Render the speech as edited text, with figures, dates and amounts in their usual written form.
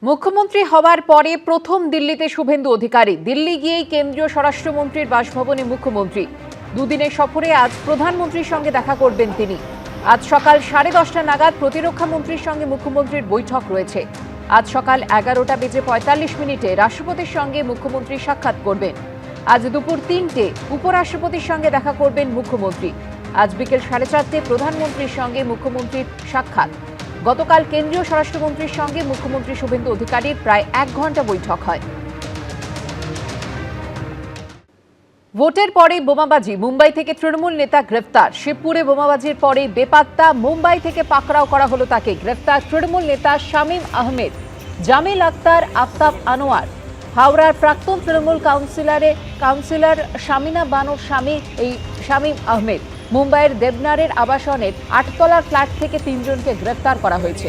মুখ্যমন্ত্রী হওয়ার পরে প্রথম দিল্লিতে শুভেন্দু অধিকারী। দিল্লি গিয়েই কেন্দ্রীয় স্বরাষ্ট্রমন্ত্রীর বাসভবনে মুখ্যমন্ত্রী। দুদিনের সফরে আজ প্রধানমন্ত্রীর সঙ্গে দেখা করবেন তিনি। আজ সকাল 10:30 নাগাদ প্রতিরক্ষা মন্ত্রীর সঙ্গে মুখ্যমন্ত্রীর বৈঠক রয়েছে। আজ সকাল 11:45 রাষ্ট্রপতির সঙ্গে মুখ্যমন্ত্রী সাক্ষাৎ করবেন। আজ দুপুর 3টে উপরাষ্ট্রপতির সঙ্গে দেখা করবেন মুখ্যমন্ত্রী। আজ বিকেল 4:30 প্রধানমন্ত্রীর সঙ্গে মুখ্যমন্ত্রীর সাক্ষাৎ। গতকাল কেন্দ্রীয় স্বরাষ্ট্রমন্ত্রীর সঙ্গে মুখ্যমন্ত্রী শুভেন্দু অধিকারীর প্রায় 1 ঘন্টা বৈঠক হয়। ভোটের পরে বোমাবাজি, মুম্বাই থেকে তৃণমূল নেতা গ্রেফতার। শিবপুরে বোমাবাজির পরে বেপাত্তা, মুম্বাই থেকে পাকড়াও করা হলো তাকে। গ্রেফতার তৃণমূল নেতা শামীম আহমেদ, জামিল আক্তার, আফতাব আনোয়ার। হাওড়ার প্রাক্তন তৃণমূল কাউন্সিলর শামিনা বানোর স্বামী এই শামীম আহমেদ। মুম্বাইয়ের দেবনারের আবাসনের 8 তলার ফ্ল্যাট থেকে 3 জনকে গ্রেফতার করা হয়েছে।